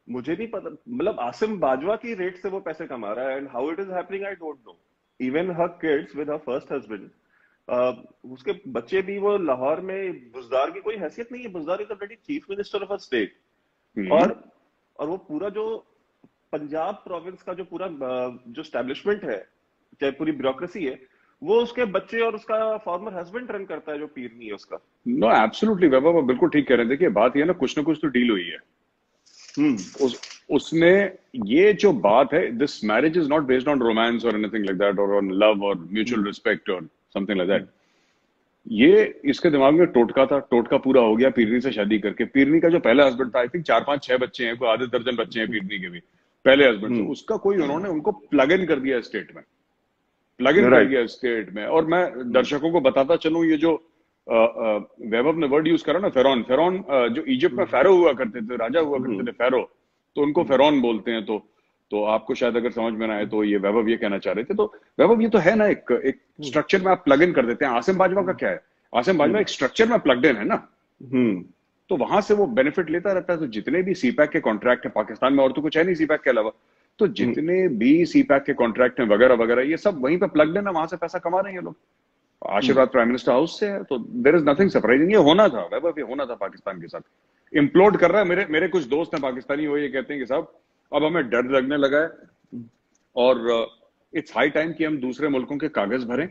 मुझे नहीं पता, मतलब आसिम बाजवा की रेट से वो पैसे कमा रहा है, and how it is happening I don't know. Even her kids with her first husband, उसके बच्चे भी, वो लाहौर में, बुजदार की कोई हैसियत नहीं है, Buzdar is already chief minister of a state. Hmm. और और वो पूरा जो पंजाब प्रोविंस का जो पूरा जो स्टैब्लिशमेंट है, चाहे पूरी ब्यूरोक्रेसी है, वो उसके बच्चे और उसका फॉर्मर हस्बैंड रन करता है, जो पीरनी है उसका। नो एब्सोल्युटली वैभव, आप बिल्कुल ठीक कह रहे हैं। देखिए बात ये है ना, कुछ ना कुछ तो डील हुई है। उसने, ये जो बात है, this marriage is not based on romance और एनीथिंग लाइक दैट, और ऑन लव और म्यूचुअल रिस्पेक्ट और समथिंग लाइक दैट। ये इसके दिमाग में टोटका था, टोटका पूरा हो गया पीरनी से शादी करके। पीरनी का जो पहला हस्बैंड था, आई थिंक 4 5 6 बच्चे हैं, कोई आधे दर्जन बच्चे हैं पीरनी के भी पहले हस्बैंड से। उसका कोई, उन्होंने उनको प्लग इन कर दिया स्टेट में, प्लग इन कर दिया स्टेट में। और मैं दर्शकों को बताता चलूं, ये जो वैभव ने वर्ड यूज करा ना, फेरौन, फेरौन जो इजिप्ट में फेरो हुआ करते थे, राजा हुआ करते थे फेरो, तो उनको फेरौन बोलते हैं। तो आपको शायद अगर समझ में ना आए तो ये वैभव ये कहना चाह रहे थे। तो वैभव ये तो है ना, एक स्ट्रक्चर में आप प्लग इन कर देते हैं। आसिम बाजवा का क्या है, आसिम बाजवा एक स्ट्रक्चर में प्लग इन है ना, तो वहां से वो बेनिफिट लेता रहता है। तो जितने भी सीपैक के कॉन्ट्रैक्ट है पाकिस्तान में, और तो कुछ है नहीं सीपैक के अलावा, तो जितने भी सीपैक के कॉन्ट्रैक्ट हैं वगैरह वगैरह, ये सब वहीं पे प्लग इन है, वहां से पैसा कमा रहे हैं ये लोग। आशीर्वाद प्राइम मिनिस्टर हाउस से है, तो देयर इज नथिंग सरप्राइजिंग। ये होना था वैभव, ये होना था पाकिस्तान के साथ। इम्प्लोड कर रहा है। मेरे कुछ दोस्त हैं पाकिस्तानी, वो ये कहते हैं कि साहब अब हमें डर लगने लगा है, और इट्स हाई टाइम कि हम दूसरे मुल्कों के कागज भरें,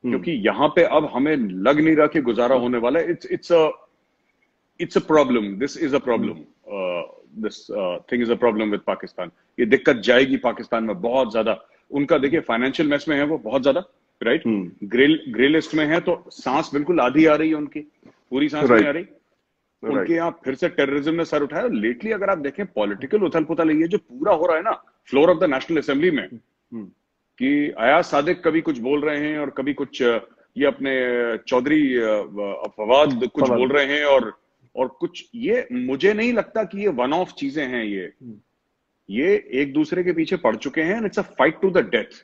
क्योंकि यहाँ पे अब हमें लग नहीं रहा कि गुजारा होने वाला है। It's a problem, this is a problem, this thing is a problem with Pakistan. ये दिक्कत जाएगी पाकिस्तान में बहुत ज्यादा। उनका देखिए फाइनेंशियल मेस में है वो बहुत ज्यादा, राइट। ग्रे लिस्ट में है, तो सांस बिल्कुल आधी आ रही है उनकी, पूरी सांस नहीं आ रही। उनके यहाँ फिर से टेररिज्म ने सर उठाया। लेटली अगर आप देखें पॉलिटिकल उथल पुथल, ये जो पूरा हो रहा है ना floor of the national assembly में, कि अयाज सादिक कभी कुछ बोल रहे हैं और कभी कुछ, ये अपने चौधरी फवाद कुछ बोल रहे हैं, और कुछ, ये मुझे नहीं लगता कि ये वन ऑफ चीजें हैं। ये एक दूसरे के पीछे पड़ चुके हैं, it's a fight to the death.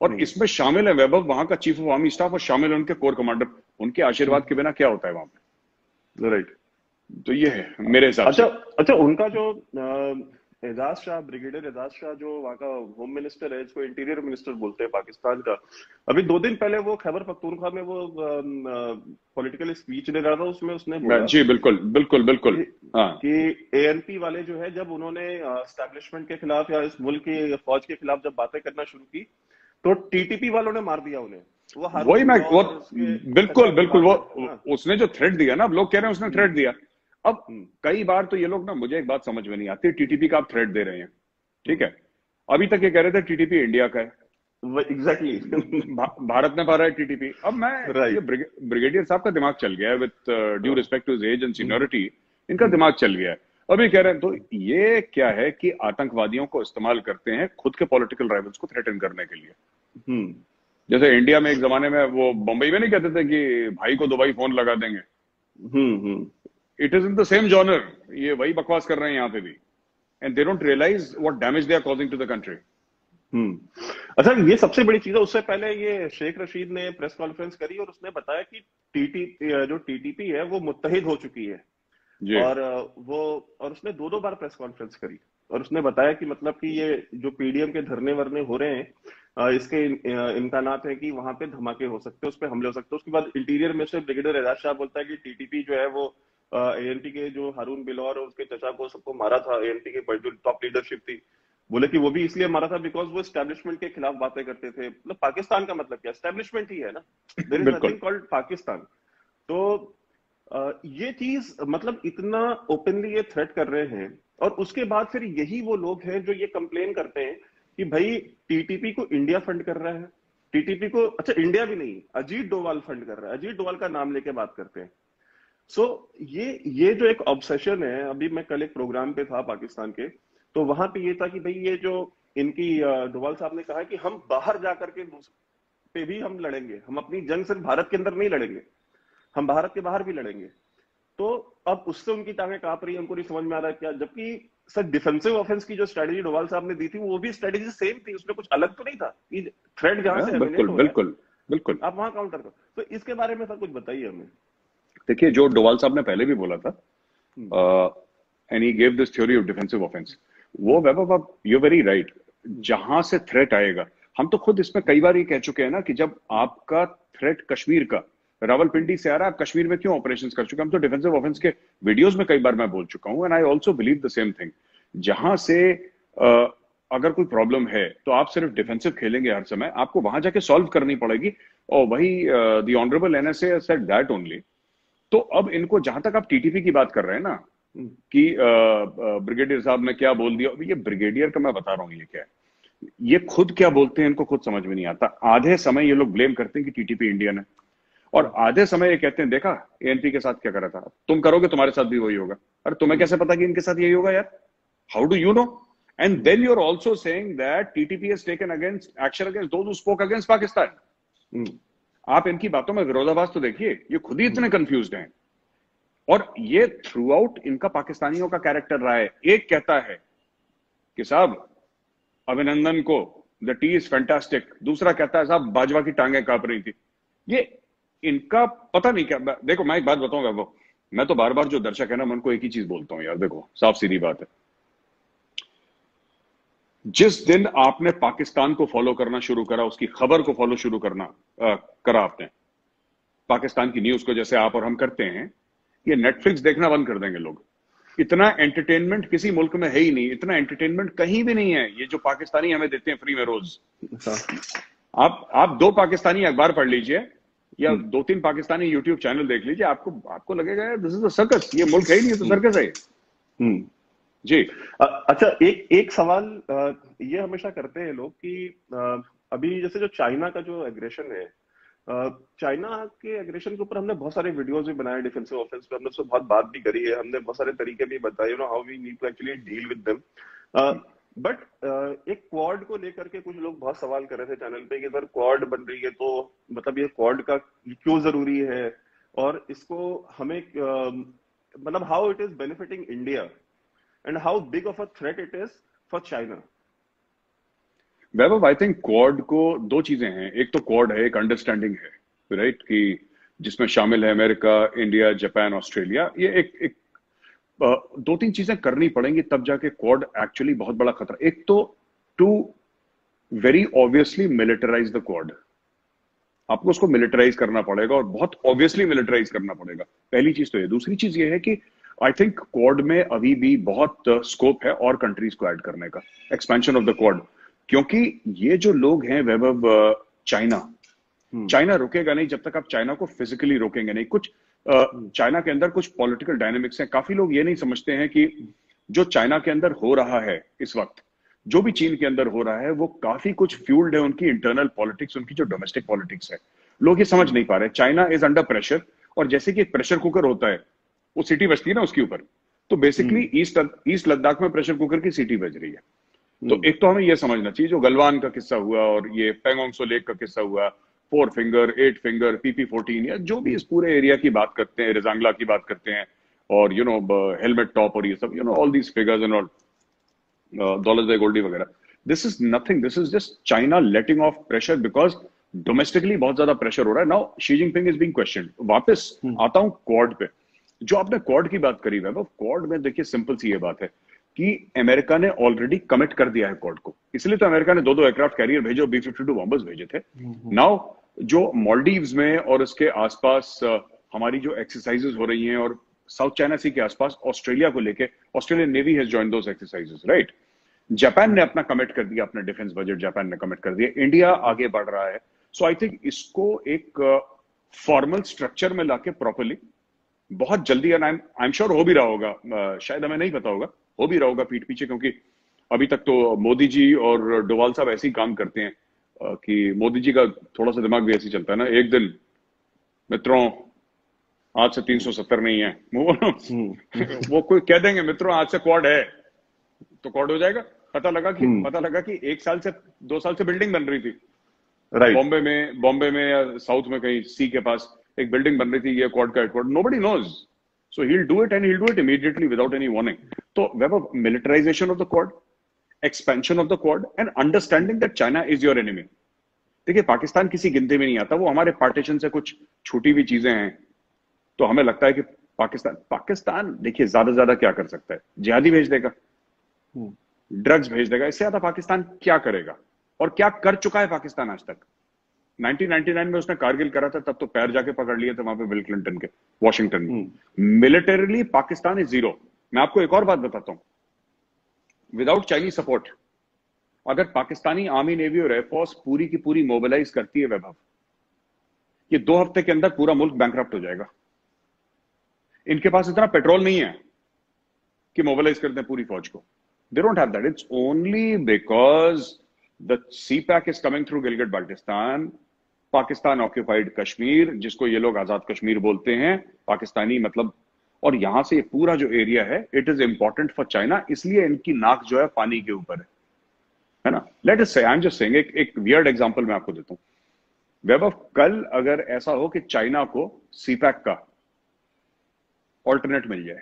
और इसमें शामिल है वैभव वहां का चीफ ऑफ आर्मी स्टाफ, और शामिल है उनके कोर कमांडर। उनके आशीर्वाद के बिना क्या होता है वहां पे, राइट। तो ये है मेरे हिसाब से। अच्छा, उनका जो एजाज शाह, ब्रिगेडियर एजाज शाह, जो वहाँ का होम मिनिस्टर है, इसको इंटीरियर मिनिस्टर बोलते हैं पाकिस्तान का, अभी 2 दिन पहले वो खैबर पख्तूनख्वा में वो पॉलिटिकल स्पीच दे रहा था, उसमें उसने बोला, जी बिल्कुल बिल्कुल बिल्कुल, हाँ, कि एएनपी वाले जो है, जब उन्होंने एस्टैब्लिशमेंट के खिलाफ या इस मुल्क की फौज के खिलाफ जब बातें करना शुरू की, तो टीटीपी वालों ने मार दिया उन्हें। वही मैं, वो बिल्कुल बिल्कुल, वो उसने जो थ्रेट दिया ना, अब लोग कह रहे हैं उसने थ्रेट दिया। अब कई बार तो ये लोग ना, मुझे एक बात समझ में नहीं आती, टीटीपी का आप थ्रेट दे रहे हैं, ठीक है, अभी तक ये कह रहे थे टीटीपी इंडिया का है। एग्जैक्टली भारत ने पा रहा है टीटीपी। अब मैं ये ब्रिगेडियर साहब का दिमाग चल गया है, with due respect to his age and seniority, इनका दिमाग चल गया है। अभी कह रहे हैं, तो ये क्या है कि आतंकवादियों को इस्तेमाल करते हैं खुद के पॉलिटिकल राइवल्स को थ्रेटन करने के लिए। जैसे इंडिया में एक जमाने में वो बंबई में नहीं कहते थे कि भाई को दुबई फोन लगा देंगे, it is in the same genre. ये वही बकवास कर रहे हैं यहाँ पे भी, and they don't realize what damage they are causing to the country. अच्छा, ये सबसे बड़ी चीज है। उससे पहले ये शेख रशीद ने प्रेस कॉन्फ्रेंस करी और उसने बताया कि जो टीटीपी है वो मुत्तहिद हो चुकी है, और उसने 2 बार प्रेस कॉन्फ्रेंस करी, और उसने बताया कि मतलब कि ये जो पीडीएम के धरने वरने हो रहे हैं, इसके इम्कानात है कि वहां पे धमाके हो सकते हैं, उस पर हमले हो सकते हैं। उसके बाद interior minister brigadier Ejaz Shah बोलता है कि टीटीपी जो है वो एएनपी के जो हारून बिलौर और उसके चचा को सबको मारा था, एएनपी के जो टॉप लीडरशिप थी, बोले कि वो भी इसलिए मारा था बिकॉज वो एस्टैब्लिशमेंट के खिलाफ बातें करते थे। मतलब पाकिस्तान का मतलब क्या, एस्टैब्लिशमेंट ही है ना, there is nothing called Pakistan. तो ये चीज, मतलब इतना ओपनली ये थ्रेट कर रहे हैं, और उसके बाद फिर यही वो लोग हैं जो ये कंप्लेन करते हैं कि भाई टीटीपी को इंडिया फंड कर रहा है, टीटीपी को, अच्छा इंडिया भी नहीं, अजीत डोवाल फंड कर रहा है, अजीत डोवाल का नाम लेके बात करते हैं। सो ये जो एक ऑब्सेशन है, अभी मैं कल एक प्रोग्राम पे था पाकिस्तान के, तो वहां पे ये था कि भाई ये जो इनकी डोवाल साहब ने कहा कि हम बाहर जाकर के पे भी हम लड़ेंगे, हम अपनी जंग सिर्फ भारत के अंदर नहीं लड़ेंगे, हम भारत के बाहर भी लड़ेंगे। तो अब उससे उनकी टांगें कांप रही है, उनको नहीं समझ में आ रहा है क्या, जबकि सर डिफेंसिव ऑफेंस की जो स्ट्रेटेजी डोवाल साहब ने दी थी वो भी स्ट्रेटेजी सेम थी, उसमें कुछ अलग तो नहीं था कि थ्रेट जहां से एमिनेट हो रहा है बिल्कुल आप वहां काउंटर करो। तो इसके बारे में सर कुछ बताइए हमें। देखिए, जो डोवाल साहब ने पहले भी बोला था, and he gave this theory of defensive offence. वो वैभव, यू वेरी राइट, जहां से थ्रेट आएगा, हम तो खुद इसमें कई बार ये कह चुके हैं ना कि जब आपका थ्रेट कश्मीर का रावलपिंडी से आ रहा है, आप कश्मीर में क्यों ऑपरेशंस कर चुके हैं? हम तो डिफेंसिव ऑफेंस के वीडियोस में कई बार मैं बोल चुका हूं, and I also believe the same thing. जहां से अगर कोई प्रॉब्लम है तो आप सिर्फ डिफेंसिव खेलेंगे हर समय, आपको वहां जाके सॉल्व करनी पड़ेगी। और वही the honourable NSA said that only. तो अब इनको, जहां तक आप टीटीपी की बात कर रहे हैं ना कि ब्रिगेडियर साहब ने क्या बोल दिया, ये ब्रिगेडियर का मैं बता रहा हूँ ये क्या है, ये खुद क्या बोलते हैं इनको खुद समझ में नहीं आता। आधे समय ये लोग ब्लेम करते हैं कि टीटीपी इंडियन है, और आधे समय ये कहते हैं देखा एएनपी के साथ क्या करा था, तुम करोगे तुम्हारे साथ भी वही होगा। अरे तुम्हें कैसे पता कि इनके साथ यही होगा यार? How do you know? And then you are also saying that TTP has taken against action against those who spoke against Pakistan. आप इनकी बातों में विरोधाभास तो देखिए, ये खुद ही इतने कंफ्यूज्ड हैं। और ये थ्रू आउट इनका पाकिस्तानियों का कैरेक्टर रहा है। एक कहता है कि साहब अभिनंदन को द टी इज फैंटास्टिक, दूसरा कहता है साहब बाजवा की टांगें कांप रही थी। ये इनका पता नहीं क्या। देखो मैं एक बात बताऊंगा, वो मैं तो बार बार जो दर्शक है ना, मैं उनको एक ही चीज बोलता हूं यार, देखो साफ सीधी बात है, जिस दिन आपने पाकिस्तान को फॉलो करना शुरू करा, उसकी खबर को फॉलो शुरू करा आपने, पाकिस्तान की न्यूज को जैसे आप और हम करते हैं, ये नेटफ्लिक्स देखना बंद कर देंगे लोग। इतना एंटरटेनमेंट किसी मुल्क में है ही नहीं, इतना एंटरटेनमेंट कहीं भी नहीं है, ये जो पाकिस्तानी हमें देते हैं फ्री में रोज। आप 2 पाकिस्तानी अखबार पढ़ लीजिए या 2-3 पाकिस्तानी यूट्यूब चैनल देख लीजिए, आपको लगेगा यार दिस इज अ सर्कस, ये मुल्क है ही नहीं, तो सर्कस है। जी। अच्छा, एक सवाल ये हमेशा करते हैं लोग कि अभी जैसे जो चाइना का जो एग्रेशन है, चाइना के एग्रेशन के ऊपर हमने बहुत सारे वीडियोस भी बनाए, डिफेंसिव ऑफेंस पे हमने उससे बहुत बात भी करी है, हमने बहुत सारे तरीके भी बताए, you know how we need to actually deal with them. But एक क्वाड को लेकर के कुछ लोग बहुत सवाल कर रहे थे चैनल पे कि अगर क्वाड बन रही है तो मतलब ये क्वाड का क्यों जरूरी है, और इसको हमें मतलब how it is benefiting India and how big of a threat it is for China. Vaibhav, I think quad को 2 चीजें हैं। एक तो क्वाड है, एक अंडरस्टैंडिंग है, राइट, कि जिसमें शामिल है अमेरिका, इंडिया, जापान, ऑस्ट्रेलिया। ये एक 2-3 चीजें करनी पड़ेंगी तब जाके क्वाड एक्चुअली बहुत बड़ा खतरा। एक तो to very obviously militarize the quad, आपको उसको मिलिटराइज करना पड़ेगा और बहुत ऑब्वियसली मिलिटराइज करना पड़ेगा। पहली चीज तो ये। दूसरी चीज ये है कि आई थिंक क्वाड में अभी भी बहुत स्कोप है और कंट्रीज को ऐड करने का, एक्सपेंशन ऑफ द क्वाड। क्योंकि ये जो लोग हैं वैभव, चाइना रुकेगा नहीं जब तक आप चाइना को फिजिकली रोकेंगे नहीं। कुछ चाइना के अंदर कुछ पॉलिटिकल डायनेमिक्स हैं। काफी लोग ये नहीं समझते हैं कि जो चाइना के अंदर हो रहा है इस वक्त, जो भी चीन के अंदर हो रहा है, वो काफी कुछ फ्यूल्ड है उनकी इंटरनल पॉलिटिक्स, उनकी जो डोमेस्टिक पॉलिटिक्स है। लोग ये समझ नहीं पा रहे। चाइना इज अंडर प्रेशर, और जैसे कि एक प्रेशर कुकर होता है, वो सीटी बजती है ना उसके ऊपर, तो बेसिकली ईस्ट लद्दाख में प्रेशर कुकर की सीटी बज रही है। तो एक तो हमें यह समझना चाहिए, जो गलवान का किस्सा हुआ और ये पेंगोंग सो लेक का किस्सा हुआ, 4 फिंगर, 8 फिंगर, PP-14, या जो भी इस पूरे एरिया की बात करते हैं, रिजांगला की बात करते हैं, और यू नो हेलमेट टॉप और ये सब, you know all these figures and all, दौलत गोल्डी वगैरह, this is nothing, this is just China letting of pressure because domestically बहुत ज्यादा प्रेशर हो रहा है। Now Xi Jinping is being questioned. वापस आता हूं क्वाड पे। जो आपने क्वाड की बात करी वैभव, क्वाड में देखिए सिंपल सी ये बात है कि अमेरिका ने ऑलरेडी कमिट कर दिया है क्वाड को, इसलिए तो अमेरिका ने 2 एयरक्राफ्ट कैरियर भेजे और B-52 बॉम्बर्स भेजे थे। नाउ जो मालदीव्स में और उसके आसपास हमारी जो एक्सरसाइजेस हो रही हैं, और साउथ चाइना सी के आसपास ऑस्ट्रेलिया को लेके, Australian navy has joined those exercises, right. Japan ने अपना कमिट कर दिया, अपना डिफेंस बजट जापान ने कमिट कर दिया, इंडिया आगे बढ़ रहा है। सो आई थिंक इसको एक फॉर्मल स्ट्रक्चर में लाके प्रॉपरली बहुत जल्दी, एंड आई एम श्योर हो भी रहा होगा, शायद हमें नहीं पता होगा, हो भी रहा होगा पीठ पीछे, क्योंकि अभी तक तो मोदी जी और डोवाल साहब ऐसे ही काम करते हैं कि मोदी जी का थोड़ा सा दिमाग भी ऐसे ही चलता है ना, एक दिन मित्रों आज से 370 नहीं है, वो कोई कह देंगे मित्रों आज से क्वाड है, तो क्वाड हो जाएगा। पता लगा कि 1 साल से 2 साल से बिल्डिंग बन रही थी, राइट, बॉम्बे में या साउथ में कहीं सी के पास एक बिल्डिंग बन रही थी, ये क्वाड का headquarter, nobody knows, so he will do it and he will do it immediately without any warning. तो वेब militarisation of the Quad, expansion of the Quad, and understanding that China is your enemy. देखिए पाकिस्तान किसी गिनती में नहीं आता, वो हमारे पार्टीशन से कुछ छूटी हुई चीजें हैं, तो हमें लगता है कि पाकिस्तान पाकिस्तान देखिए ज्यादा से ज्यादा क्या कर सकता है, जिहादी भेज देगा, ड्रग्स भेज देगा, इससे ज्यादा पाकिस्तान क्या करेगा? और क्या कर चुका है पाकिस्तान आज तक? 1999 में उसने कारगिल करा था, तब तो पैर जाके पकड़ लिए थे वहां पे बिल क्लिंटन के, वॉशिंगटन में। Militarily Pakistan is zero. मैं आपको एक और बात बताता हूं, विदाउट चाइनीज सपोर्ट अगर पाकिस्तानी आर्मी, नेवी और एयरफोर्स पूरी की पूरी मोबिलाइज करती है वैभव, ये 2 हफ्ते के अंदर पूरा मुल्क बैंकरप्ट हो जाएगा। इनके पास इतना पेट्रोल नहीं है कि मोबिलाइज कर दें पूरी फौज को। They don't have that. It's only because the CPEC is coming through Gilgit Baltistan, Pakistan occupied Kashmir, जिसको ये लोग आजाद कश्मीर बोलते हैं, पाकिस्तानी मतलब, और यहां से पूरा जो एरिया है it is important for China, इसलिए इनकी नाक जो है पानी के ऊपर है ना। लेट अस से, आई एम जस्ट सेइंग, एक वियर्ड एग्जांपल मैं आपको देता हूं वैभव। कल अगर ऐसा हो कि चाइना को सीपैक का ऑल्टरनेट मिल जाए,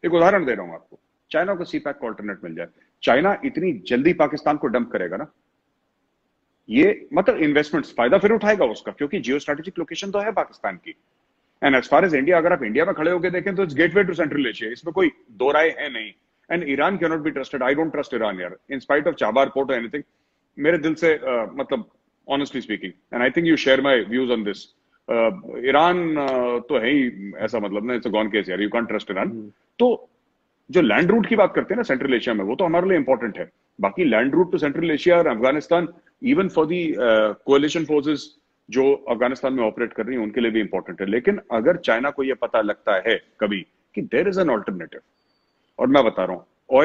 एक उदाहरण दे रहा हूं आपको, चाइना को सीपैक का ऑल्टरनेट मिल जाए, चाइना इतनी जल्दी पाकिस्तान को डंप करेगा ना, ये मतलब इन्वेस्टमेंट्स फायदा फिर उठाएगा उसका, क्योंकि जियो स्ट्रेटेजिक लोकेशन तो है पाकिस्तान की। And as far as India, अगर आप इंडिया में खड़े होकर देखें तो it's gateway to central Asia, इसमें कोई दो राय है नहीं। And Iran can not be trusted, I don't trust Iran यार, in spite of Chabahar port और एनीथिंग, मेरे दिल से मतलब honestly speaking, and I think you share my views on this, Iran तो है ही ऐसा, मतलब ना, इट्स अ गॉन केस यार, यू कांट ट्रस्ट ईरान। तो जो लैंड रूट की बात करते हैं ना सेंट्रल एशिया में, वो तो हमारे लिए इंपॉर्टेंट है। बाकी land route to central Asia और Afghanistan, even for the coalition forces जो अफगानिस्तान में ऑपरेट कर रही हैं, उनके लिए भी इंपॉर्टेंट है। लेकिन अगर चाइना को यह पता लगता है कभी कि देयर इज एन ऑल्टरनेटिव, और मैं बता रहा हूं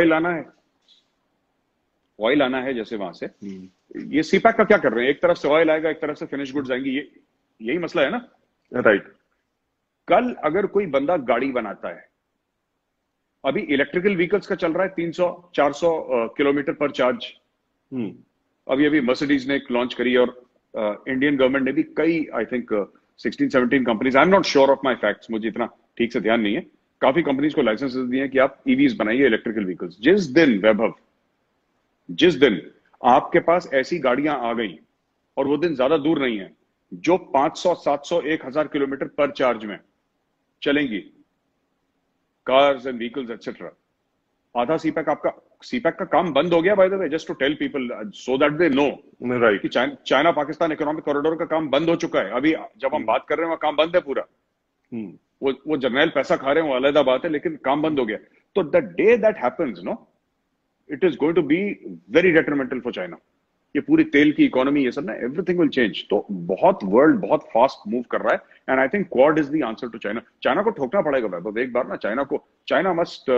ऑयल आना है जैसे वहां से, ये सीपैक का क्या कर रहे हैं, एक तरफ से ऑयल आएगा, एक तरफ से फिनिश गुड्स आएंगी, ये यही मसला है ना, राइट। कल अगर कोई बंदा गाड़ी बनाता है, अभी इलेक्ट्रिकल व्हीकल्स का चल रहा है 300-400 किलोमीटर पर चार्ज, अभी मर्सिडीज ने लॉन्च करी, और इंडियन गवर्नमेंट ने भी कई, I think 16-17 companies, I am not sure of my facts, मुझे इतना ठीक से ध्यान नहीं है, काफी कंपनीज को लाइसेंसेस दिए हैं कि आप ईवीज बनाइए, इलेक्ट्रिकल व्हीकल्स। जिस दिन वैभव, जिस दिन आपके पास ऐसी गाड़ियां आ गई, और वो दिन ज्यादा दूर नहीं है, जो 500, 700, 1000 किलोमीटर पर चार्ज में चलेंगी, कार्स एंड व्हीकल्स एक्सेट्रा, आधा सीपैक का काम बंद हो गया, by the way, just to tell people so that they know, right, कि चाइना पाकिस्तान इकोनॉमिक कॉरिडोर का काम बंद हो चुका है। अभी जब हम बात कर रहे हैं वहां काम बंद है पूरा, वो जर्नल पैसा खा रहे हैं, वो अलग बात है, लेकिन काम बंद हो गया। तो the day that happens, no, it is going to be very detrimental for China. ये पूरी तेल की इकोनॉमी, ये सब ना, एवरीथिंग विल चेंज। तो वर्ल्ड बहुत फास्ट मूव कर रहा है, and I think quad is the answer to China. China को ठोकना पड़ेगा वैभव एक बार ना, China must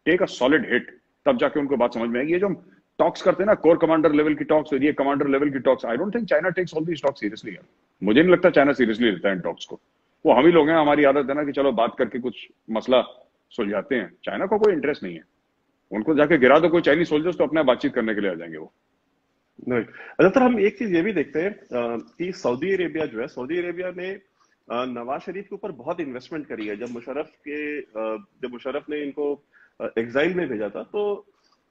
take a solid hit, तब जाके उनको बात समझ में आएगी। ये जो हम टॉक्स करते हैं ना, कोर कमांडर लेवल की टॉक्स, ये कमांडर लेवल की talks, I don't think China takes all these talks seriously यार। मुझे नहीं लगता चाइना सीरियसली लेता है इन टॉक्स को। वो हम ही लोग हैं, हमारी आदत है ना कि चलो बात करके कुछ मसला सुलझाते हैं। चाइना को कोई इंटरेस्ट नहीं है, उनको जाके गिरा दो कोई चाइनीज सोल्जर्स, तो अपने बातचीत करने के लिए आ जाएंगे वो। राइट। अच्छा, हम एक चीज ये भी देखते हैं कि सऊदी अरेबिया जो है, सऊदी अरेबिया ने नवाज शरीफ के ऊपर बहुत इन्वेस्टमेंट करी है। जब मुशर्रफ ने इनको एग्जाइल में भेजा था, तो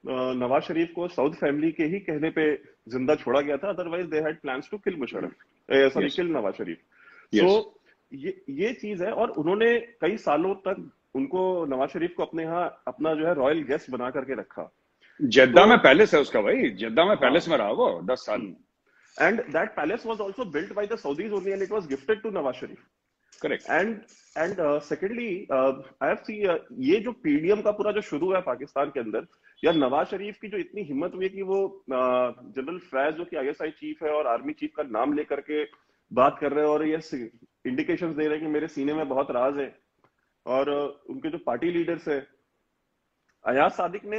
नवाज शरीफ को सऊद फैमिली के ही कहने पे जिंदा छोड़ा गया था, otherwise they had plans to kill Musharraf, sorry kill Nawaz Sharif. So ये चीज है, और उन्होंने कई सालों तक उनको, नवाज शरीफ को अपने यहाँ अपना जो है रॉयल गेस्ट बना करके रखा। जेद्दा में पैलेस है उसका भाई, जेद्दा में पैलेस में रहा वो 10 साल। And that palace was also built by the Saudis only, and it was gifted to Nawaz Sharif. Correct. And secondly, I have see, ये जो पीडीएम का पूरा जो शुरू है पाकिस्तान के अंदर, या नवाज शरीफ की जो इतनी हिम्मत हुई है कि वो जनरल फैज, जो कि आईएसआई चीफ है और आर्मी चीफ का नाम लेकर के बात कर रहे हैं, और ये इंडिकेशंस दे रहे हैं कि मेरे सीने में बहुत राज है। और उनके जो पार्टी लीडर्स है, अयाज सादिक ने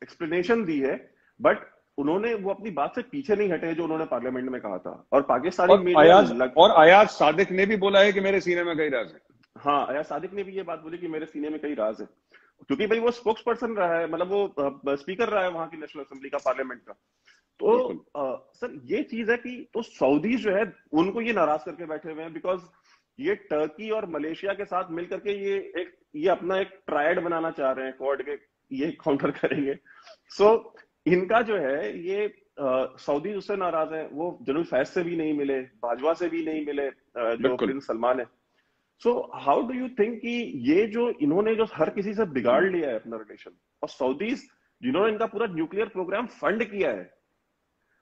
एक्सप्लेनेशन दी है, बट उन्होंने वो अपनी बात से पीछे नहीं हटे जो उन्होंने पार्लियामेंट में कहा था। और पाकिस्तानी अयाज सादिक ने भी बोला है कि मेरे सीने में कई राज है। हाँ, अयाज सादिक ने भी ये बात बोली कि मेरे सीने में कई राज है, क्योंकि भाई वो स्पोक्स पर्सन रहा है, मतलब वो स्पीकर रहा है वहां की नेशनल असेंबली का, पार्लियामेंट का। तो सर ये चीज है कि तो सऊदी जो है उनको ये नाराज करके बैठे हुए हैं, बिकॉज ये टर्की और मलेशिया के साथ मिलकर के ये अपना एक ट्रायड बनाना चाह रहे हैं, क्वाड के, ये काउंटर करेंगे। सो इनका जो है ये सऊदी उससे नाराज है, वो जनरल फैज से भी नहीं मिले, बाजवा से भी नहीं मिले, जो प्रिंस सलमान है। So how do you think कि ये जो इन्होंने जो हर किसी से बिगाड़ लिया है अपना रिलेशन, और सऊदीज जिन्होंने इनका पूरा न्यूक्लियर प्रोग्राम फंड किया है,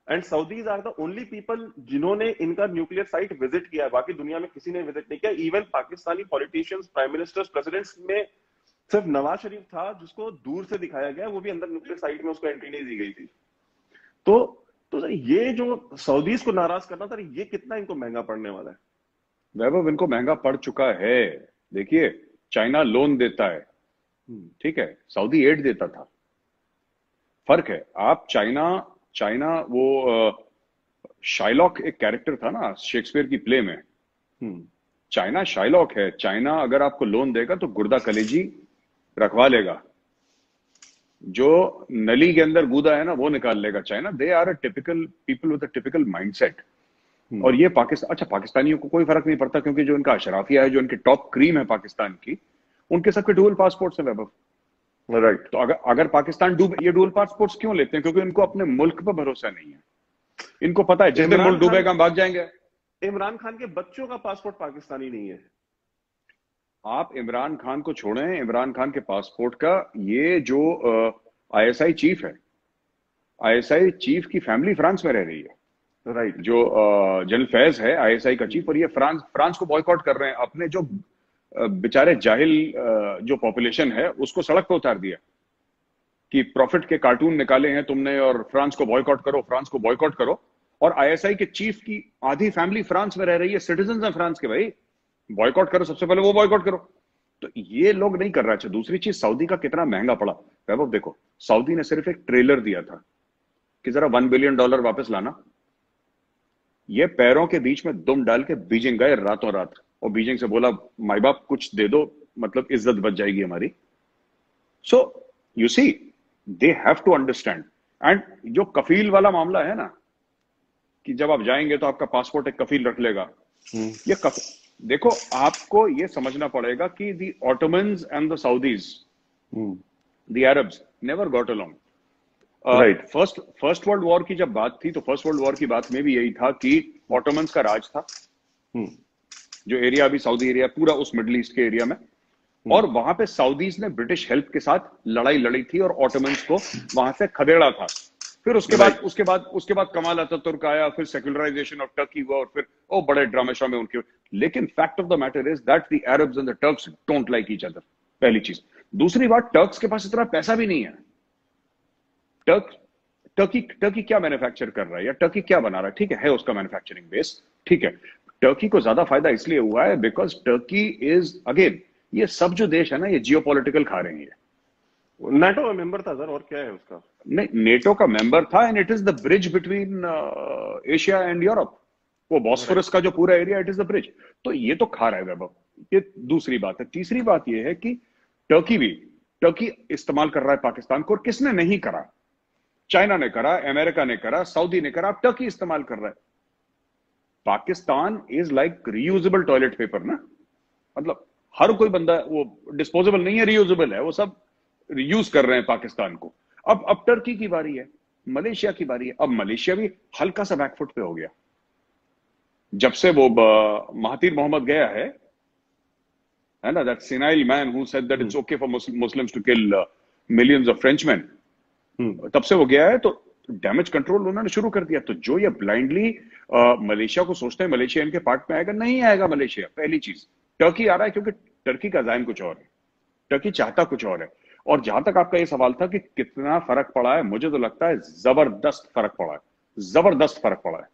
and Saudis are the only people जिन्होंने इनका न्यूक्लियर साइट विजिट किया है, बाकी दुनिया में किसी ने विजिट नहीं किया। Even Pakistani politicians, prime ministers, presidents में सिर्फ नवाज शरीफ था जिसको दूर से दिखाया गया, वो भी अंदर न्यूक्लियर साइट में उसको एंट्री नहीं दी गई थी। तो सर ये जो सऊदीज को नाराज करना था, ये कितना इनको महंगा पड़ने वाला है? वैभव, इनको महंगा पड़ चुका है। देखिए, चाइना लोन देता है, ठीक है, सऊदी एड देता था, फर्क है। आप चाइना वो शाइलॉक एक कैरेक्टर था ना शेक्सपियर की प्ले में, चाइना शाइलॉक है। चाइना अगर आपको लोन देगा तो गुर्दा कलेजी रखवा लेगा, जो नली के अंदर गूदा है ना वो निकाल लेगा China. They are a typical people with a typical mindset. और ये पाकिस्तानियों को कोई फर्क नहीं पड़ता, क्योंकि जो इनका अशराफिया है, जो इनकी टॉप क्रीम है पाकिस्तान की, उनके सबके डुअल पासपोर्ट्स है वैभव। राइट। तो अगर पाकिस्तान ये डुअल पासपोर्ट्स क्यों लेते हैं? क्योंकि इनको अपने मुल्क पर भरोसा नहीं है। इनको पता है जिस दिन मुल्क डूबेगा हम भाग जाएंगे। इमरान खान के बच्चों का पासपोर्ट पाकिस्तानी नहीं है। आप इमरान खान को छोड़ें, इमरान खान के पासपोर्ट का, ये जो आईएसआई चीफ है, आईएसआई चीफ की फैमिली फ्रांस में रह रही है। राइट। जो जनरल फैज है आईएसआई का चीफ, और ये फ्रांस को बॉयकॉट कर रहे हैं। अपने जो बेचारे जाहिल जो पॉपुलेशन है उसको सड़क पर उतार दिया कि प्रॉफिट के कार्टून निकाले हैं तुमने और फ्रांस को बॉयकॉट करो, फ्रांस को बॉयकॉट करो। और आईएसआई के चीफ की आधी फैमिली फ्रांस में रह रही है, सिटीजन है फ्रांस के। भाई बॉयकॉट करो, सबसे पहले वो बॉयकॉट करो। तो ये लोग नहीं कर रहे। अच्छा, दूसरी चीज, सऊदी का कितना महंगा पड़ा वैभव। देखो, सऊदी ने सिर्फ एक ट्रेलर दिया था कि जरा $1 बिलियन वापस लाना। ये पैरों के बीच में दुम डाल के बीजिंग गए रातों रात, और बीजिंग से बोला माई बाप कुछ दे दो, मतलब इज्जत बच जाएगी हमारी। So you see, they have to understand. And जो कफील वाला मामला है ना, कि जब आप जाएंगे तो आपका पासपोर्ट एक कफील रख लेगा, ये देखो, आपको ये समझना पड़ेगा कि the Ottomans and the Saudis, the Arabs never got along. Right. First world war की जब बात थी, तो फर्स्ट वर्ल्ड वॉर की बात में भी यही था कि ऑटोमन्स का राज था, जो एरिया अभी सऊदी एरिया, पूरा उस मिडिल ईस्ट के एरिया में। और वहां पे सऊदीज ने ब्रिटिश हेल्प के साथ लड़ाई लड़ी थी और ऑटोमन्स को वहां से खदेड़ा था। फिर उसके बाद कमाल अतातुर्क आया, फिर सेक्युलराइजेशन ऑफ टर्की हुआ, और फिर बड़े ड्रामे श्रामे उनके। लेकिन fact of the matter is that the Arabs and the Turks don't like each other, पहली चीज। दूसरी बात, टर्क्स के पास इतना पैसा भी नहीं है। टर्की क्या मैन्युफैक्चर कर रहा है, या टर्की क्या बना रहा है? ठीक है उसका मैन्युफैक्चरिंग बेस, ठीक है। टर्की को ज्यादा फायदा इसलिए हुआ है बिकॉज टर्की इज, अगेन, ये सब जो देश है ना, ये जियोपॉलिटिकल खा रहे हैं। नेटो का मेंबर था सर, और क्या है उसका? नहीं, नेटो का मेंबर था, and it is the bridge between Asia and Europe. वो बॉस्फोरस का जो पूरा area, it is the bridge. तो ये तो खा रहा है वैभव, ये दूसरी बात है। तीसरी बात ये है कि टर्की इस्तेमाल कर रहा है पाकिस्तान को, और किसने नहीं करा? चाइना ने करा, अमेरिका ने करा, सऊदी ने करा, अब टर्की इस्तेमाल कर रहा है। Pakistan is like reusable toilet paper ना, मतलब हर कोई बंदा, वो डिस्पोजेबल नहीं है, रीयूजेबल है, वो सब यूज कर रहे हैं पाकिस्तान को। अब टर्की की बारी है, मलेशिया की बारी है। अब मलेशिया भी हल्का सा बैकफुट पे हो गया जब से वो महातीर मोहम्मद गया है ना, that senile man who said that it's okay for Muslims to kill millions of Frenchman. तब से वो गया है, तो डैमेज कंट्रोल उन्होंने शुरू कर दिया। तो जो ये ब्लाइंडली मलेशिया को सोचते हैं मलेशिया इनके पार्ट में आएगा, नहीं आएगा मलेशिया। पहली चीज, टर्की आ रहा है क्योंकि टर्की का ज़ायम कुछ और है, टर्की चाहता कुछ और है। और जहां तक आपका ये सवाल था कि कितना फर्क पड़ा है, मुझे तो लगता है जबरदस्त फर्क पड़ा है, जबरदस्त फर्क पड़ा है।